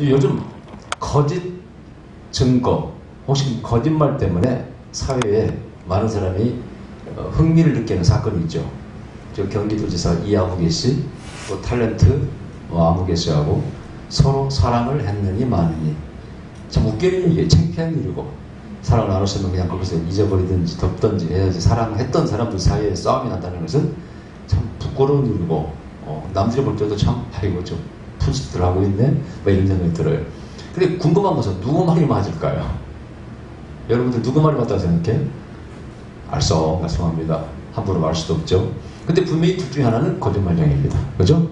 요즘 거짓 증거, 혹시 거짓말 때문에 사회에 많은 사람이 흥미를 느끼는 사건이 있죠. 저 경기도지사 이아무개 씨, 또 탤런트 아무개 씨하고 서로 사랑을 했느니 마느니. 참 웃기는 일이에요. 창피한 일이고, 사랑을 나눴으면 그냥 거기서 잊어버리든지 덮든지 해야지. 사랑했던 사람들 사이에 싸움이 난다는 것은 참 부끄러운 일이고, 남들이 볼 때도 참 아이고 좀 푼짓들 하고 있네, 뭐 이런 생각이 들어요. 근데 궁금한 것은 누구 말이 맞을까요? 여러분들 누구 말이 맞다고 생각해? 알쏭달쏭합니다. 함부로 말할 수도 없죠. 근데 분명히 둘 중에 하나는 거짓말쟁이입니다. 그죠?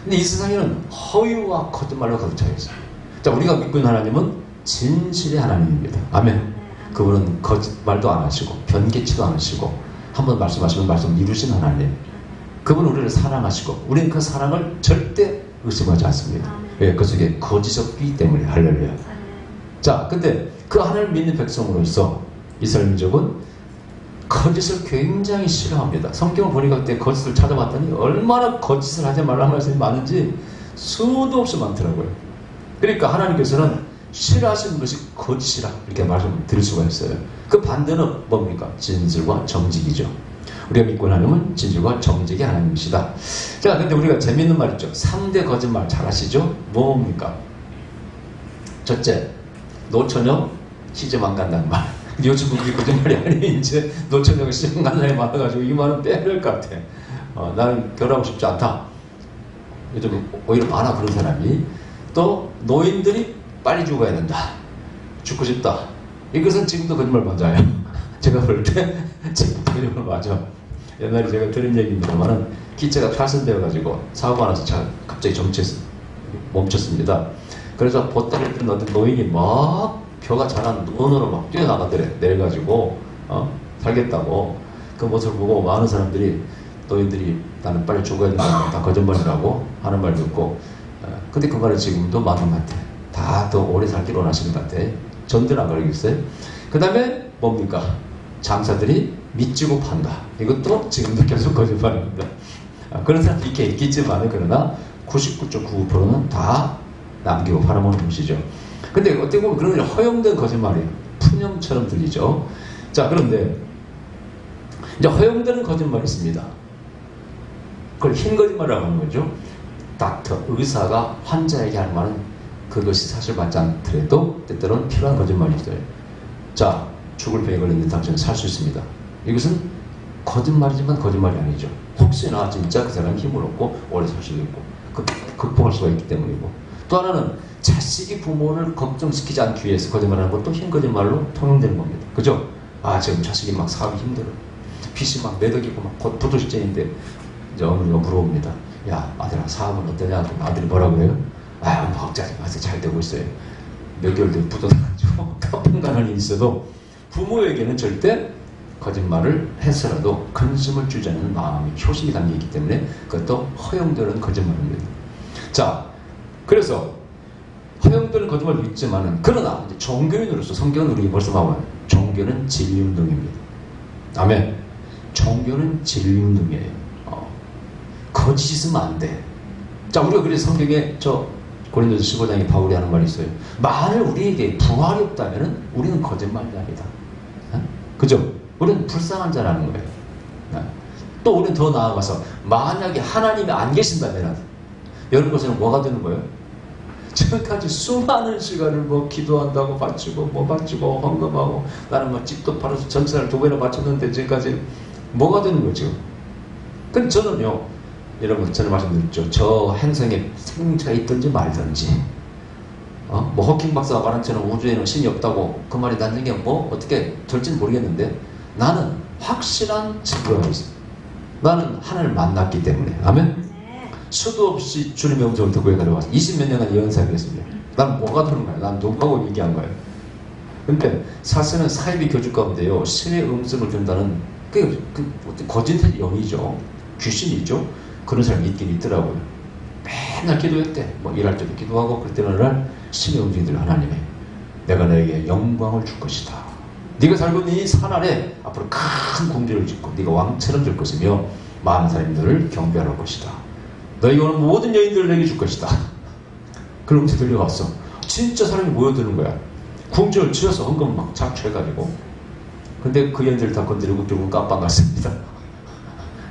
근데 이 세상에는 허위와 거짓말로 가득 차 있어요. 자, 우리가 믿고 있는 하나님은 진실의 하나님입니다. 아멘. 그분은 거짓말도 안 하시고 변개치도 안 하시고 한번 말씀하시면 말씀 이루신 하나님. 그분은 우리를 사랑하시고 우리는 그 사랑을 절대 의심하지 않습니다. 왜? 그 속에 거짓이 없기 때문에. 할렐루야. 자, 근데 그 하나님을 믿는 백성으로서 이스라엘 민족은 거짓을 굉장히 싫어합니다. 성경을 보니까 그때 거짓을 찾아봤더니 얼마나 거짓을 하지 말라는 말씀이 많은지 수도 없이 많더라고요. 그러니까 하나님께서는 싫어하시는 것이 거짓이라 이렇게 말씀드릴 수가 있어요. 그 반대는 뭡니까? 진실과 정직이죠. 우리가 믿고 있는 하나님은 진실과 정직의 하나님이시다. 자, 근데 우리가 재밌는 말 있죠. 3대 거짓말 잘 아시죠? 뭡니까? 첫째, 노처녀 시집 안 간다는 말. 요즘 그게 거짓말이 아니에요. 이제 노처녀가 시집 안 간다는 말이 많아가지고 이 말은 빼야 될 것 같아. 나는 결혼하고 싶지 않다. 요즘 오히려 많아, 그런 사람이. 또 노인들이 빨리 죽어야 된다. 죽고 싶다. 이것은 지금도 거짓말 맞아요. 제가 볼 때 지금도 거짓말 맞아. 옛날에 제가 들은 얘기입니다만은 기차가 탈선되어가지고 사고가 나서 갑자기 멈췄습니다. 그래서 보따리를 든 어떤 노인이 막 벼가 자란 논으로 막 뛰어나가더래. 내려가지고 살겠다고. 그 모습을 보고 많은 사람들이, 노인들이 나는 빨리 죽어야 된다는 다 거짓말이라고 하는 말 듣고, 근데 그 말은 지금도 맞는 것 같아. 다 더 오래 살기로 원하시는 것 같아. 전들 안 걸리겠어요? 그 다음에 뭡니까? 장사들이 믿지고 판다. 이것도 지금도 계속 거짓말입니다. 그런 사람도 이렇게 있겠지만, 그러나 99.99%는 다 남기고 팔아먹는 것이죠. 근데 어떻게 보면 그런 일이 허용된 거짓말이에요. 푸념처럼 들리죠. 자, 그런데 이제 허용되는 거짓말이 있습니다. 그걸 흰 거짓말이라고 하는 거죠. 닥터, 의사가 환자에게 하는 말은 그것이 사실 맞지 않더라도 때때로는 필요한 거짓말이 있어요. 자, 죽을 병에 걸렸는데 당신은 살 수 있습니다. 이것은 거짓말이지만 거짓말이 아니죠. 혹시나 진짜 그 사람이 힘을 얻고 오래 살 수도 있고 극복할 수가 있기 때문이고, 또 하나는 자식이 부모를 걱정시키지 않기 위해서 거짓말하는 것도 흰 거짓말로 통용되는 겁니다. 그죠? 지금 자식이 막 사업이 힘들어. 빚이 막 매덕이고 막 곧 부도식쟁인데 이제 어머니가 물어봅니다. 야, 아들아, 사업은 어떠냐? 아들이 뭐라고 해요? 뭐 걱정하지 마세요. 잘 되고 있어요. 몇 개월 뒤에 부도나가지고 가뿐가는 일이 있어도 부모에게는 절대 거짓말을 해서라도 근심을 주지 않는 마음이, 효심이 담겨있기 때문에 그것도 허용되는 거짓말입니다. 자, 그래서 허용되는 거짓말도 있지만은, 그러나 이제 종교인으로서 성경은 우리에게 말씀하고, 종교는 진리운동입니다. 아멘. 종교는 진리운동이에요. 거짓이 있으면 안 돼. 자, 우리가 그래서 성경에 고린도서 15장에 바울이 하는 말이 있어요. 만일 우리에게 부활이 없다면은 우리는 거짓말자이다. 그죠? 우리는 불쌍한 자라는 거예요. 또 우리는 더 나아가서 만약에 하나님이 안 계신다면 여러분 것에는 뭐가 되는 거예요? 지금까지 수많은 시간을 뭐 기도한다고 바치고 뭐 바치고 헌금하고 나는 뭐 집도 팔아서 전체를 2번이나 바쳤는데 지금까지 뭐가 되는 거죠? 근데 저는요, 여러분 저는 말씀드렸죠. 저 행성에 생명체가 있든지 말든지 뭐 호킹 박사가 말한 처럼 우주에는 신이 없다고 그 말이 나중에 뭐 어떻게 될지는 모르겠는데 나는 확실한 증거가 있어. 나는 하나님을 만났기 때문에. 아멘. 수도 없이 주님의 음성을 듣고 여기까지 와서 20몇 년간 예언사를 했습니다. 난 뭐가 되는 거야? 난 누구하고 얘기한 거예요? 근데 사실은 사이비 교주 가운데요, 신의 음성을 준다는 그 거짓의 영이죠. 귀신이죠. 그런 사람이 있긴 있더라고요. 맨날 기도했대. 뭐 일할 때도 기도하고, 그럴 때는 날 신의 음성이 들려. 하나님의 내가 너에게 영광을 줄 것이다. 네가 살고 있는 이 산 아래 앞으로 큰 궁전을 짓고 네가 왕처럼 될 것이며 많은 사람들을 경배할 것이다. 너희가 오는 모든 여인들을 내게 줄 것이다. 그런 음식 들려갔어. 진짜 사람이 모여드는 거야. 궁정을 치러서 헌금 막 착취해가지고. 근데 그 연들을 다 건드리고 결국은 깜빵 갔습니다.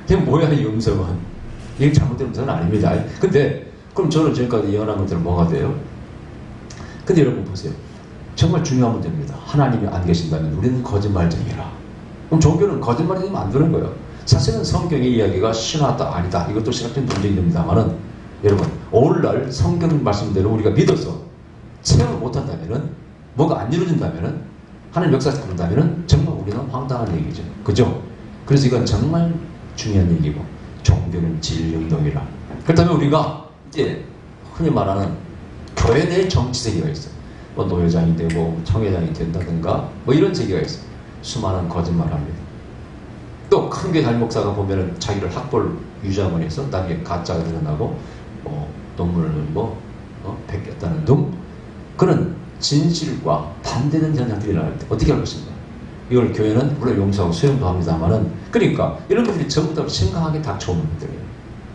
이게 뭐야, 이 음성은. 이게 잘못된 음성은 아닙니다. 근데 그럼 저는 지금까지 예언한 것들은 뭐가 돼요? 근데 여러분 보세요. 정말 중요한 문제입니다. 하나님이 안 계신다면 우리는 거짓말쟁이라. 그럼 종교는 거짓말이 만드는 거예요. 사실은 성경의 이야기가 신화다 아니다. 이것도 시각적인 논쟁이 됩니다만은 여러분 오늘날 성경 말씀대로 우리가 믿어서 체험을 못한다면은 뭐가 안 이루어진다면은 하나님 역사에서 다른다면은 정말 우리는 황당한 얘기죠. 그죠? 그래서 이건 정말 중요한 얘기고 종교는 진리운동이라. 그렇다면 우리가 이제 흔히 말하는 교회 내 정치 세계가 있어요. 뭐 노회장이 되고 청회장이 된다든가 뭐 이런 세계가 있어요. 수많은 거짓말을 합니다. 또 큰 교회 담임 목사가 보면은 자기를 학벌 유지하고 해서 나중에 가짜가 드러나고 논문을 베꼈다는 등 그런 진실과 반대되는 현상들이 일어날 때 어떻게 할 것인가? 이걸 교회는 물론 용서하고 수용도 합니다만은 그러니까 이런 것들이 전부 다 심각하게 닥쳐오는 것들이에요.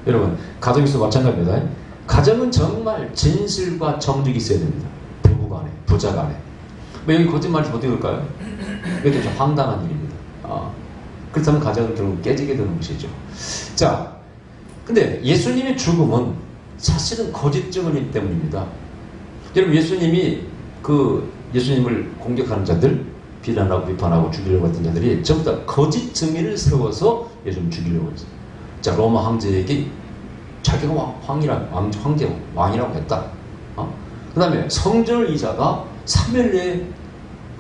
여러분 가정에서 마찬가지입니다. 가정은 정말 진실과 정직이 있어야 됩니다. 부부 간에, 부자 간에. 뭐 여기 거짓말이 어떻게 될까요? 이것도 좀 황당한 일입니다. 그렇다면 가정은 결국 깨지게 되는 것이죠. 자, 근데 예수님의 죽음은 사실은 거짓 증언이기 때문입니다. 여러분 예수님이 예수님을 공격하는 자들, 비난하고 비판하고 죽이려고 했던 자들이 전부 다 거짓 증인을 세워서 예수님 죽이려고 했어요. 자, 로마 황제에게 자기가 왕이라고 했다. 그 다음에 성전을 이자가 3일 내에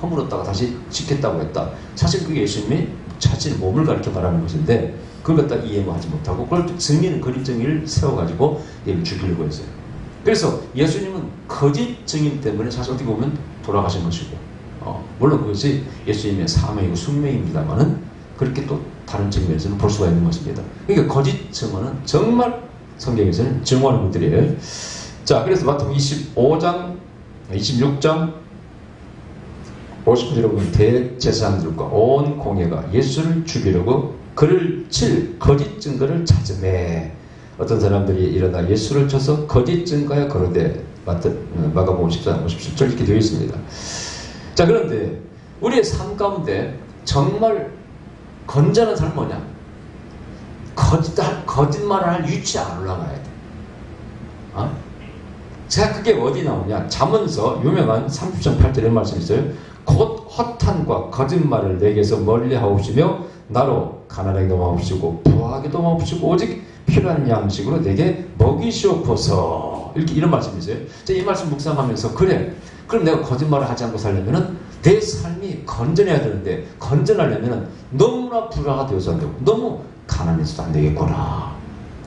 허물었다가 다시 짓겠다고 했다. 사실 그게 예수님이 자신의 몸을 가리켜 말하는 것인데 그걸 갖다 이해하지 못하고 그걸 증인, 거짓 증인을 세워가지고 얘를 죽이려고 했어요. 그래서 예수님은 거짓 증인 때문에 사실 어떻게 보면 돌아가신 것이고 물론 그것이 예수님의 사명이고 숙명입니다만은 그렇게 또 다른 측면에서는 볼 수가 있는 것입니다. 그러니까 거짓 증언은 정말 성경에서는 증오하는 것들이에요. 자, 그래서 마태복음 26장 50절에 보면 대제사장들과 온 공회가 예수를 죽이려고 그를 칠 거짓 증거를 찾으매 어떤 사람들이 일어나 예수를 쳐서 거짓 증거에 거르되 마가복음 14장 57절 이렇게 되어 있습니다. 자, 그런데 우리의 삶 가운데 정말 건전한 삶은 뭐냐? 거짓말을 할 위치에 안 올라가야 돼. 자, 그게 어디 나오냐? 잠언서 유명한 30장 8절에 말씀이 있어요. 곧 허탄과 거짓말을 내게서 멀리 하옵시며 나로 가난하게도 마옵시고 부하게도 마옵시고 오직 필요한 양식으로 내게 먹이시옵소서. 이런 말씀이 있어요. 이 말씀 묵상하면서 그래, 그럼 내가 거짓말을 하지 않고 살려면은 내 삶이 건전해야 되는데 건전하려면은 너무나 불화가 되어서 안 되고 너무 가난해서도 안 되겠구나.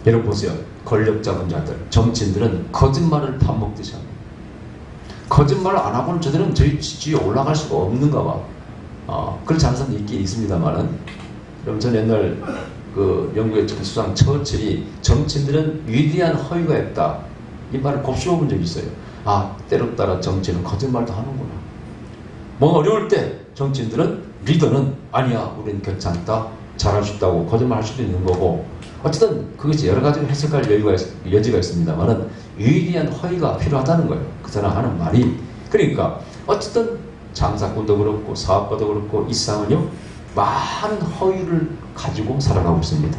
여러분 보세요. 권력 잡은 자들, 정치인들은 거짓말을 밥 먹듯이 합니다. 거짓말을 안 하고는 저들은 저희 지지에 올라갈 수가 없는가 봐. 그렇지 않은 사람도 있긴 있습니다만은. 그럼 전 옛날 영국의 수장 처칠이 정치인들은 위대한 허위가 있다. 이 말을 곱씹어 본 적이 있어요. 때로 따라 정치인은 거짓말도 하는구나. 뭐 어려울 때 정치인들은, 리더는 아니야, 우리는 괜찮다. 잘할 수 있다고 거짓말 할 수도 있는 거고. 어쨌든 그것이 여러 가지로 해석할 여지가 있습니다만은 위대한 허위가 필요하다는 거예요. 그 사람 하는 말이. 그러니까 어쨌든 장사꾼도 그렇고 사업가도 그렇고 이 세상은요 많은 허위를 가지고 살아가고 있습니다.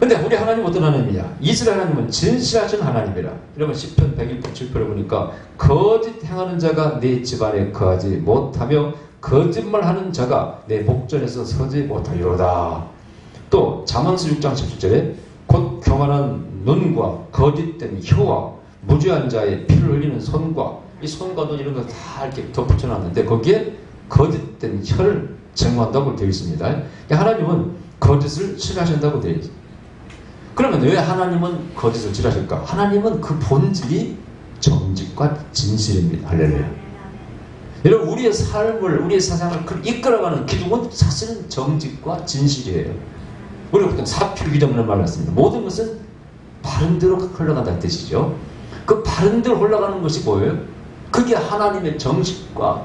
근데 우리 하나님 어떤 하나님이냐? 이스라엘 하나님은 진실하신 하나님이라. 이러면 시편 101편 7편을 보니까 거짓 행하는 자가 내 집안에 거하지 못하며 거짓말하는 자가 내 목전에서 서지 못하리로다. 또 잠언서 6장 17절에 곧 교만한 눈과 거짓된 혀와 무죄한 자의 피를 흘리는 손과 이 손과 눈 이런 거 다 이렇게 덧붙여놨는데 거기에 거짓된 혀를 증오한다고 되어 있습니다. 하나님은 거짓을 싫어하신다고 되어 있습니다. 그러면 왜 하나님은 거짓을 싫어하실까? 하나님은 그 본질이 정직과 진실입니다. 할렐루야. 여러분 우리의 삶을, 우리의 세상을 이끌어가는 기둥은 사실은 정직과 진실이에요. 우리가 보통 사필귀정이라는 말을 했습니다. 모든 것은 바른 대로 흘러간다는 뜻이죠. 그 바른 대로 흘러가는 것이 뭐예요? 그게 하나님의 정직과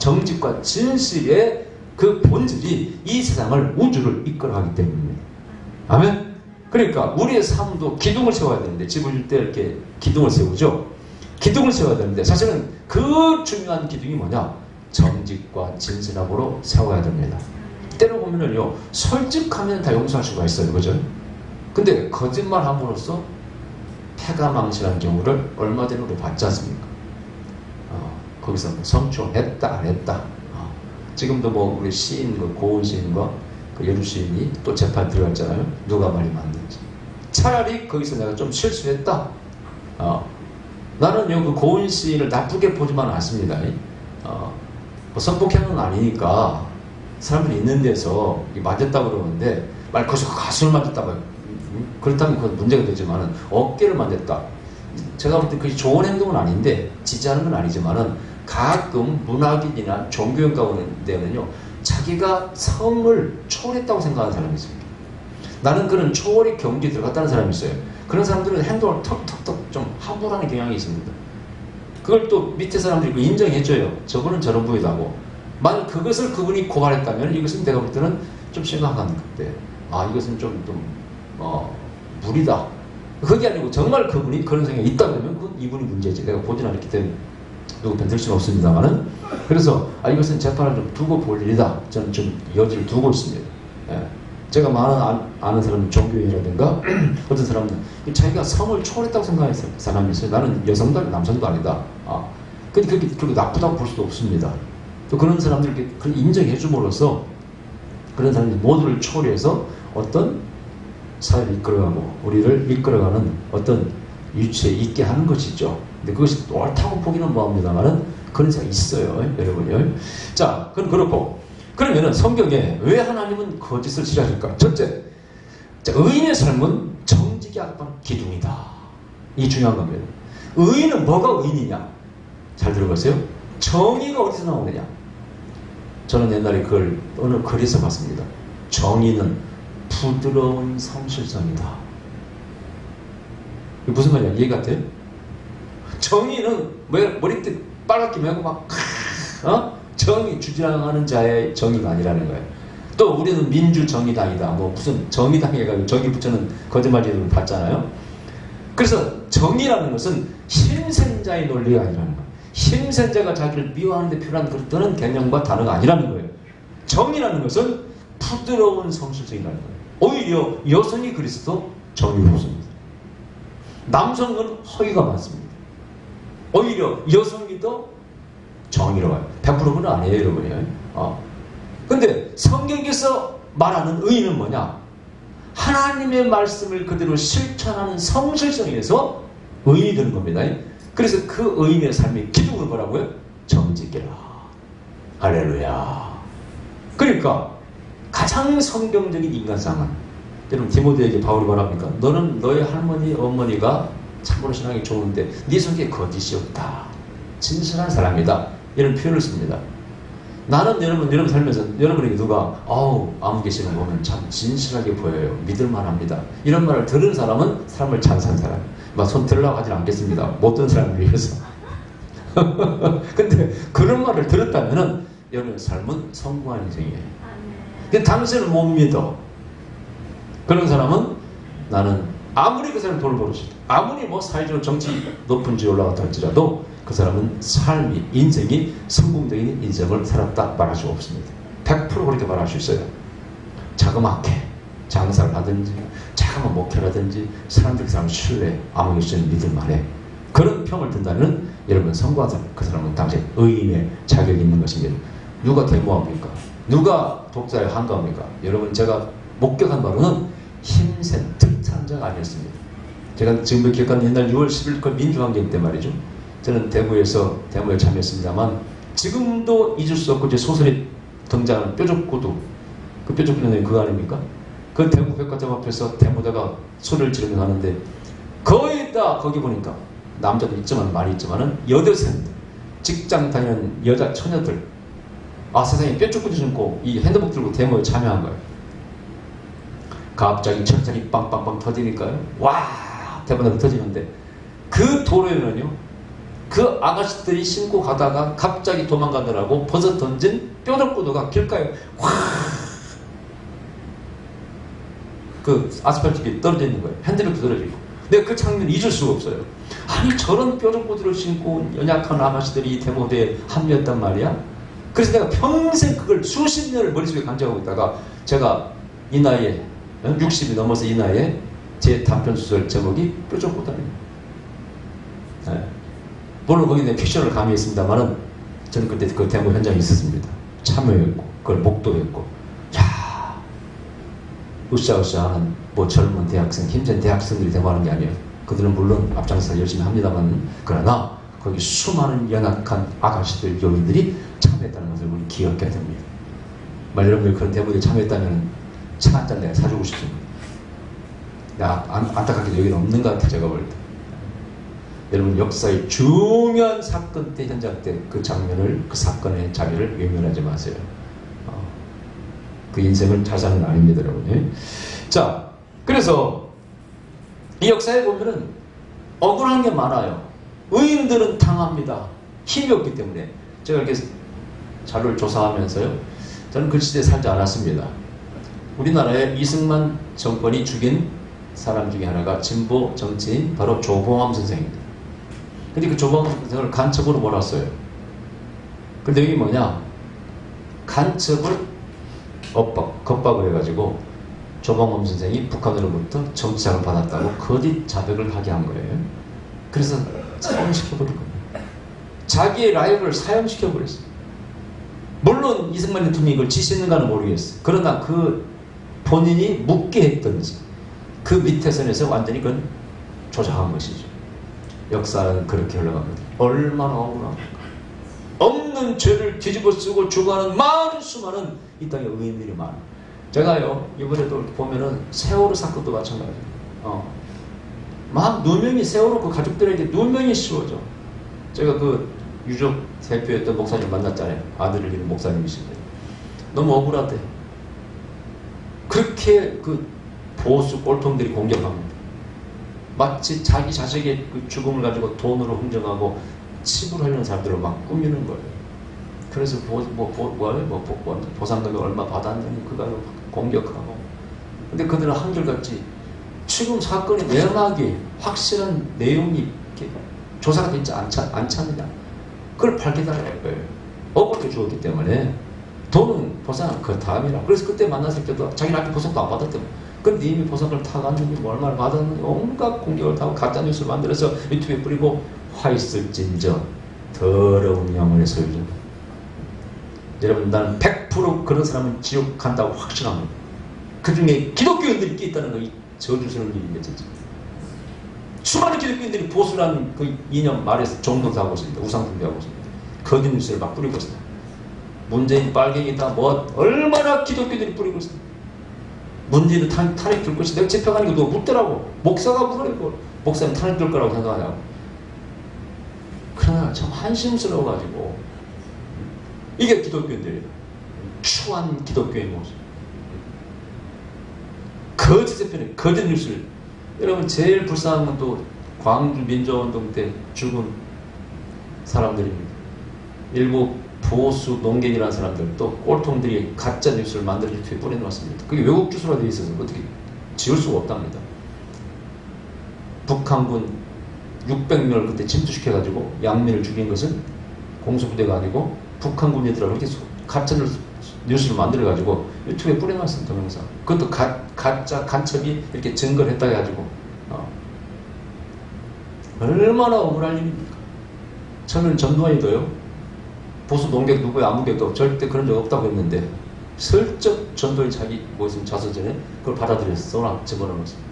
진실의 그 본질이 이 세상을, 우주를 이끌어가기 때문입니다. 아멘? 그러니까 우리의 삶도 기둥을 세워야 되는데 집을 질 때 이렇게 기둥을 세우죠. 기둥을 세워야 되는데 사실은 그 중요한 기둥이 뭐냐? 정직과 진실함으로 세워야 됩니다. 때로 보면은요, 솔직하면 다 용서할 수가 있어요. 그죠? 근데 거짓말 함으로써 패가 망신한 경우를 얼마 전에 우리 봤지 않습니까? 거기서 뭐 성추행했다 안 했다. 지금도 뭐 우리 시인, 그 고은 시인과 그 예루 시인이 또 재판 들어갔잖아요. 누가 말이 맞는지. 차라리 거기서 내가 좀 실수했다. 나는요, 그 고은 시인을 나쁘게 보지만 않습니다. 뭐 성폭행은 아니니까 사람들이 있는 데서 맞았다고 그러는데, 말 거기서 가슴을 맞았다고 해요. 그렇다면 그건 문제가 되지만은 어깨를 만졌다. 제가 볼 때 그게 좋은 행동은 아닌데 지지하는 건 아니지만은 가끔 문학인이나 종교인 가운데는요, 자기가 성을 초월했다고 생각하는 사람이 있습니다. 나는 그런 초월의 경지에 들어갔다는 사람이 있어요. 그런 사람들은 행동을 턱턱턱 좀 함부로하는 경향이 있습니다. 그걸 또 밑에 사람들이 인정해줘요. 저분은 저런 분이다고. 만약 그것을 그분이 고발했다면 이것은 내가 볼 때는 좀 심각한 건데, 이것은 좀 무리다. 그게 아니고 정말 그분이 그런 생각이 있다 그러면 그건 이분이 문제지. 내가 보진 않기 때문에 누구 편 들 수는 없습니다만은. 그래서 이것은 재판을 좀 두고 볼 일이다. 저는 좀 여지를 두고 있습니다. 예. 제가 많은 아는 사람은 종교인이라든가 어떤 사람은 자기가 성을 초월했다고 생각하는 사람이 있어요. 나는 여성도 아니고 남성도 아니다. 근데 그렇게 나쁘다고 볼 수도 없습니다. 또 그런 사람들께 인정해 줌으로써 그런 사람들이 모두를 초월해서 어떤 사회를 이끌어가고 우리를 이끌어가는 어떤 위치에 있게 하는 것이죠. 근데 그것이 옳다고 보기는 뭐합니다만은 그런 생각이 있어요. 여러분요. 자, 그럼 그렇고. 그러면은 성경에 왜 하나님은 거짓을 싫어하실까? 첫째, 의인의 삶은 정직이 앞선 기둥이다. 이게 중요한 겁니다. 의인은 뭐가 의인이냐? 잘 들어보세요. 정의가 어디서 나오느냐? 저는 옛날에 그걸 어느 글에서 봤습니다. 정의는 부드러운 성실성이다. 이게 무슨 말이야? 이해 같아요? 정의는 머리띠 빨갛게 메고 막 정의 주장하는 자의 정의가 아니라는 거예요. 또 우리는 민주정의당이다. 뭐 무슨 정의당 해가지고 정의 붙여는 거짓말쟁이를 봤잖아요. 그래서 정의라는 것은 힘센 자의 논리가 아니라는 거예요. 힘센 자가 자기를 미워하는 데 필요한 그런 개념과 단어가 아니라는 거예요. 정의라는 것은 부드러운 성실성이라는 거예요. 오히려 여성이 그리스도 정의롭습니다. 남성은 허위가 많습니다. 오히려 여성이 더 정의로워요. 100%는 아니에요, 여러분이요. 근데 성경에서 말하는 의인은 뭐냐? 하나님의 말씀을 그대로 실천하는 성실성에서 의인이 되는 겁니다. 그래서 그 의인의 삶의 기둥은 뭐라고요? 정직이라. 할렐루야. 그러니까 가장 성경적인 인간상은, 여러분 디모데에게 바울이 말합니까? 너는 너의 할머니, 어머니가 참으로 신앙이 좋은데 네 속에 거짓이 없다. 진실한 사람이다. 이런 표현을 씁니다. 나는 여러분 살면서 여러분에게 누가 아무 계시는 거 보면 참 진실하게 보여요. 믿을만 합니다. 이런 말을 들은 사람은 사람을 잘 산 사람. 막 손 들으려고 하진 않겠습니다. 못 듣는 사람을 위해서. 근데 그런 말을 들었다면은 여러분의 삶은 성공한 인생이에요. 근데 당신을 못 믿어. 그런 사람은 나는 아무리 그 사람이 돈을 벌었을 때, 아무리 뭐 사회적으로 정치 높은 지에 올라갔다 할지라도 그 사람은 삶이, 인생이 성공적인 인생을 살았다 말할 수가 없습니다. 100% 그렇게 말할 수 있어요. 자그맣게 장사를 하든지 자그마한 목표라든지 사람들이 그 사람을 신뢰해, 아무 것이든 믿을만해. 그런 평을 든다면 여러분 성공한 사람, 그 사람은 당시 의인의 자격이 있는 것입니다. 누가 데모합니까? 누가 독자에 한도합니까? 여러분 제가 목격한 바로는 힘센 특산자가 아니었습니다. 제가 지금 기억하는 옛날 6월 10일 그 민주항쟁 때 말이죠. 저는 대구에 참여했습니다만 지금도 잊을 수 없고 제 소설에 등장하는 뾰족구두, 그 뾰족구두는 그거 아닙니까? 그 대구 백화점 앞에서 데모다가 소리를 지르며 하는데 거의 다 거기 보니까 남자도 있지만 많이 있지만은 여대생, 직장 다니는 여자 처녀들, 세상에 뾰족구두 신고 이 핸드북 들고 데모에 참여한 거예요. 갑자기 철장이 빵빵빵 터지니까요. 와! 데모다가 터지는데 그 도로에는요. 그 아가씨들이 신고 가다가 갑자기 도망가더라고 벗어 던진 뾰족구두가 길가에 확 그 아스팔트에 떨어져 있는 거예요. 핸들이 두드러지고 내가 그 장면을 잊을 수가 없어요. 아니 저런 뾰족구두를 신고 연약한 아가씨들이 이 데모대에 합류했단 말이야. 그래서 내가 평생 그걸 수십 년을 머릿속에 간직하고 있다가 제가 이 나이에 60이 넘어서 이 나이에 제 단편소설 제목이 뾰족구두입니다. 네. 물론 거기에 픽션을 가미했습니다만은 저는 그때 그 데모 현장에 있었습니다. 참여했고 그걸 목도했고 야 으쌰으쌰하는 뭐 젊은 대학생 힘센 대학생들이 데모하는 게 아니에요. 그들은 물론 앞장서 열심히 합니다만 그러나 거기 수많은 연약한 아가씨들 여인들이 참여했다는 것을 우리 기억해야 됩니다. 만약 여러분이 그런 데모에 참여했다면 차 한 잔 내가 사주고 싶습니다. 안타깝게도 여기는 없는 것 같아요. 제가 볼 때. 여러분 역사의 중요한 사건 때 현장 때 그 장면을 그 사건의 자리를 외면하지 마세요. 그 인생은 자산은 아닙니다. 여러분. 자 그래서 이 역사에 보면은 억울한 게 많아요. 의인들은 당합니다. 힘이 없기 때문에. 제가 이렇게 자료를 조사하면서요. 저는 그 시대에 살지 않았습니다. 우리나라에 이승만 정권이 죽인 사람 중에 하나가 진보 정치인 바로 조봉암 선생입니다. 근데 그 조봉암 선생을 간첩으로 몰았어요. 근데 여기 뭐냐? 간첩을 겁박을 해가지고 조봉암 선생이 북한으로부터 정치자금을 받았다고 거짓 자백을 하게 한 거예요. 그래서 사형시켜버린 겁니다. 자기의 라이벌을 사형시켜버렸어요. 물론 이승만 대통령이 이걸 지시했는가는 모르겠어요. 그러나 그 본인이 묻게 했던지 그 밑에 선에서 완전히 그건 조작한 것이죠. 역사는 그렇게 흘러갑니다. 얼마나 억울합니까? 없는 죄를 뒤집어 쓰고 죽어가는 수많은 이 땅에 의인들이 많아요. 제가요 이번에도 보면은 세월호 사건도 마찬가지예요. 막 누명이 세월호 그 가족들에게 누명이 씌워져. 제가 그 유족 대표였던 목사님 만났잖아요. 아들을 잃은 목사님이신데 너무 억울하대. 그렇게 그 보수 꼴통들이 공격합니다. 마치 자기 자식의 그 죽음을 가지고 돈으로 흥정하고 치부하려는 사람들을 막 꾸미는 거예요. 그래서 보상금이 얼마 받았느니 그걸 공격하고. 근데 그들은 한결같이 지금 사건의 내막이 확실한 내용이 이렇게 조사가 되지 않잖느냐. 그걸 밝혀달라는 거예요. 억울하게 죽었기 때문에 돈은 보상은 그 다음이라. 그래서 그때 만났을 때도 자기는 아직 보상도 안 받았대요. 근데 이미 보상을 타갔느니 뭐 얼마를 받았느니 온갖 공격을 타고 가짜뉴스를 만들어서 유튜브에 뿌리고 화 있을진저 더러운 영혼의 소유자. 여러분 나는 100% 그런 사람은 지옥 간다고 확신합니다. 그 중에 기독교인들이 끼 있다는 거 이 저주스러운 일입니다. 진짜. 수많은 기독교인들이 보수라는 그 이념 말에서 종동하고 있습니다. 우상숭배하고 있습니다. 거짓 뉴스를 막 뿌리고 있습니다. 문재인 빨갱이다 뭐 얼마나 기독교인들이 뿌리고 있습니다. 문재인은 탄핵 줄 것이 내가 집행하니까 누가 묻더라고. 목사가 물으니까 목사는 탄핵 줄 거라고 생각하냐고. 그러나 참 한심스러워가지고 이게 기독교인들이에요. 추한 기독교의 모습. 거짓의 편에 거짓 뉴스를. 여러분 제일 불쌍한 건 또 광주 민주화운동 때 죽은 사람들입니다. 일부 보수 농객이라는 사람들 또 꼴통들이 가짜 뉴스를 만들어 유튜브에 뿌려놓았습니다. 그게 외국 주소로 되어 있어서 어떻게 지울 수가 없답니다. 북한군 600명을 그때 침투시켜가지고 양민을 죽인 것은 공수부대가 아니고 북한군이더라고 이렇게 가짜 뉴스를 만들어가지고 유튜브에 뿌려놨습니다. 동영상. 그것도 가짜 간첩이 이렇게 증거를 했다 해가지고 얼마나 억울할 일입니까? 저는 전두환이도요. 보수 농객 누구의 아무개도 절대 그런 적 없다고 했는데 슬쩍 전두환이 자기 뭐 있으면 자서전에 그걸 받아들여서 써라 집어넣었습니다.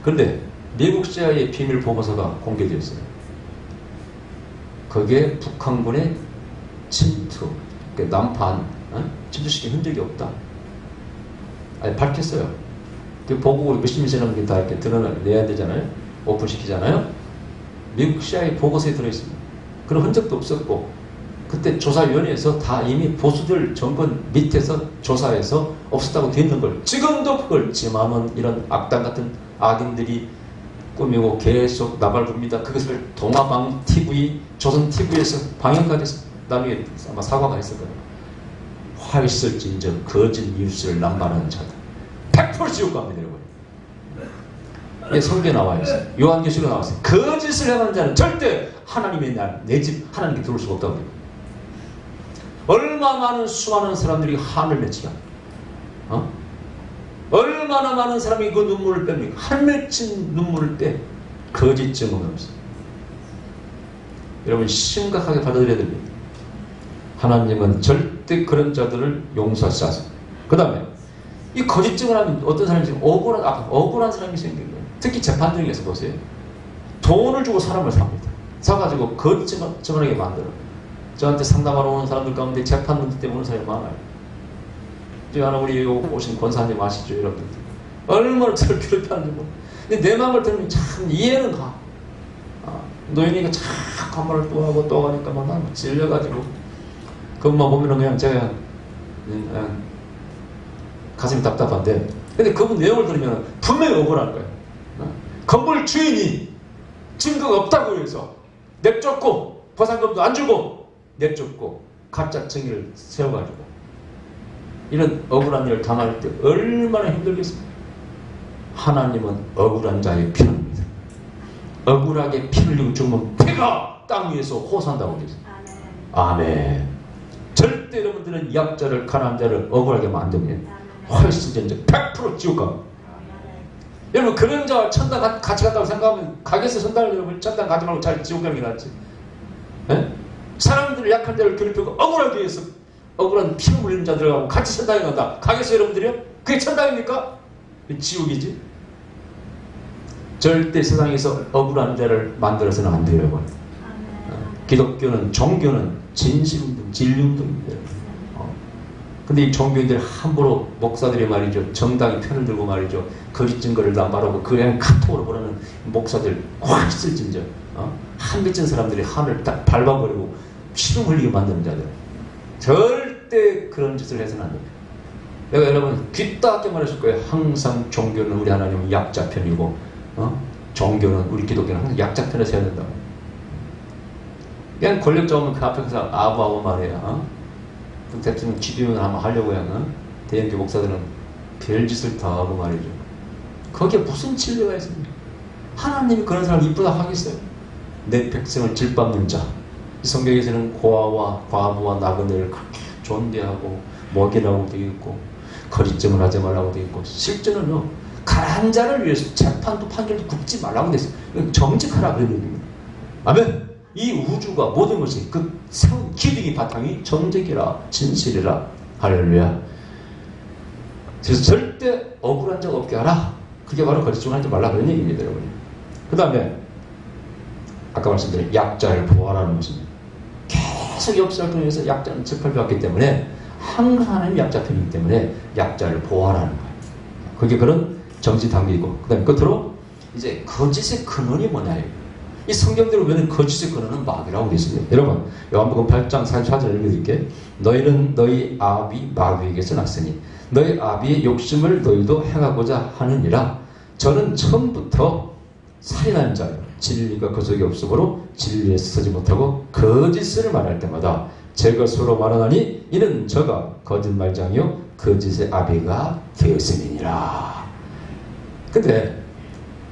그런데 미국 CIA 비밀 보고서가 공개되었어요. 거기에 북한군의 침투, 남판, 침투시킨 흔적이 없다. 아니, 밝혔어요. 그 보고국이 몇십 년 지나면 다 이렇게 드러내야 되잖아요. 오픈시키잖아요. 미국 CIA 보고서에 들어있습니다. 그런 흔적도 없었고, 그때 조사위원회에서 다 이미 보수들 정권 밑에서 조사해서 없었다고 되어 있는 걸 지금도 그걸 지만원 이런 악당 같은 악인들이 꾸미고 계속 나발부릅니다. 그것을 동아방 TV, 조선 TV에서 방영까지 해서 나중에 아마 사과가 있을 거예요. 화 있을진저 거짓 뉴스를 남발하는 자다. 100% 지옥 갑니다, 여러분. 이게 성경에 나와 있어요. 요한계시록에 나와 있어요. 거짓을 행하는 자는 절대 하나님의 날, 내 집 하나님께 들어올 수가 없다고 합니다. 얼마나 많은 수많은 사람들이 한을 맺히냐? 얼마나 많은 사람이 그 눈물을 뺍니까? 한 맺힌 눈물을 빼 거짓 증언은 없어요. 여러분 심각하게 받아들여야 됩니다. 하나님은 절대 그런 자들을 용서하지 않습니다. 그 다음에 이 거짓 증언하면 어떤 사람이 지금 억울한 사람이 생긴 거예요. 특히 재판정에서 보세요. 돈을 주고 사람을 삽니다. 사가지고 거짓 증언하게 만들어요. 저한테 상담하러 오는 사람들 가운데 재판 문제 때문에 오는 사람이 많아요. 하나 우리 오신 권사님 아시죠, 여러분들? 얼마나 저를 괴롭히는지 모르고. 근데 내 마음을 들으면 참 이해는 가. 노인이가 자꾸 한 말을 또 하고 또 가니까 막 질려가지고 그것만 보면은 그냥 제가 가슴이 답답한데, 근데 그분 내용을 들으면 분명히 억울한 거예요. 건물 주인이 증거가 없다고 해서 내쫓고 보상금도 안 주고 내쫓고 가짜 증인을 세워가지고 이런 억울한 일을 당할 때 얼마나 힘들겠습니까? 하나님은 억울한 자의 피를 흘립니다. 억울하게 피 흘리고 죽으면 피가 땅 위에서 호소한다고 되어 있습니다. 아멘. 절대 여러분들은 약자를, 가난한 자를 억울하게 만들면 훨씬 전적 100% 지옥 갑니다. 여러분 그런 자와 천당 같이 갔다고 생각하면 가게에서 선당을 여러분 천당 가지 말고 잘 지옥 가는 게 낫지. 에? 사람들을 약한 자를 괴롭히고 억울하게 해서 억울한 피를 물리는 자들하고 같이 천당에 간다. 가게에서 여러분들이요? 그게 천당입니까? 지옥이지. 절대 세상에서 억울한 자를 만들어서는 안 돼요, 여러분. 기독교는, 종교는 진실운동, 진리운동입니다. 근데 이 종교인들 함부로 목사들이 말이죠, 정당의 편을 들고 말이죠, 거짓 증거를 다 말하고 그냥 카톡으로 보내는 목사들 확 있을진저 한 맺힌 사람들이 한을 딱 밟아버리고 피를 흘리게 만드는 자들, 절대 그런 짓을 해서는 안 됩니다. 내가 여러분 귀 따갑게 말해줄 거예요. 항상 종교는 우리 하나님은 약자 편이고 종교는, 우리 기독교는 항상 약자 편에 서야 된다. 그냥 권력자 오면 그 앞에 가서 아부아부 말해야 대통령 기도문을 한번 하려고 하면 대형교 목사들은 별짓을 다 하고 말이죠. 거기에 무슨 진리가 있습니까? 하나님이 그런 사람을 이쁘다 하겠어요? 내 백성을 질밟는 자. 이 성경에서는 고아와 과부와 나그네를 그렇게 존대하고 먹이라고 되어 있고 거짓증을 하지 말라고 되어 있고, 실제는요 가난한 자를 위해서 재판도 판결도 굽지 말라고 되어 있어요. 정직하라 그런 얘기입니다. 아멘. 이 우주가 모든 것이 그 세운 기둥이 바탕이 정직이라 진실이라. 할렐루야. 그래서 절대 억울한 적 없게 하라. 그게 바로 거짓증하지 말라 그런 얘기입니다, 여러분. 그 다음에 아까 말씀드린 약자를 보호하라는 것입니다. 계속 역사를 통해서 약자는 짓밟혀왔기 때문에 항상 하나님 약자 편이기 때문에 약자를 보호하라는 거예요. 그게 그런 정치 단계이고, 그 다음에 끝으로 이제 거짓의 근원이 뭐냐. 이 성경대로 보면 거짓의 근원은 마귀라고 되어 있습니다. 여러분 요한복음 8장 44절 읽어드릴게요. 너희는 너희 아비 마귀에게서 났으니 너희 아비의 욕심을 너희도 행하고자 하느니라. 저는 처음부터 살인한 자요 진리가 그 속에 없으므로 진리에 서지 못하고 거짓을 말할 때마다 제가 서로 말하나니 이는 저가 거짓말장이요 거짓의 아비가 되었음이니라. 근데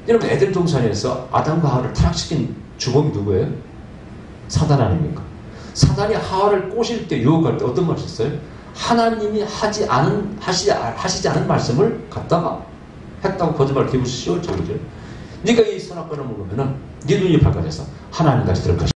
여러분 에덴 동산에서 아담과 하와를 타락시킨 주범이 누구예요? 사단 아닙니까? 사단이 하와를 꼬실 때, 유혹할 때 어떤 말을 했어요? 하나님이 하시지 않은 말씀을 갖다가 했다고 거짓말을 기부시 씌웠죠, 그죠? 네가 이 선악과를 먹으면은 네 눈이 밝아져서 하나님같이 될 것이다.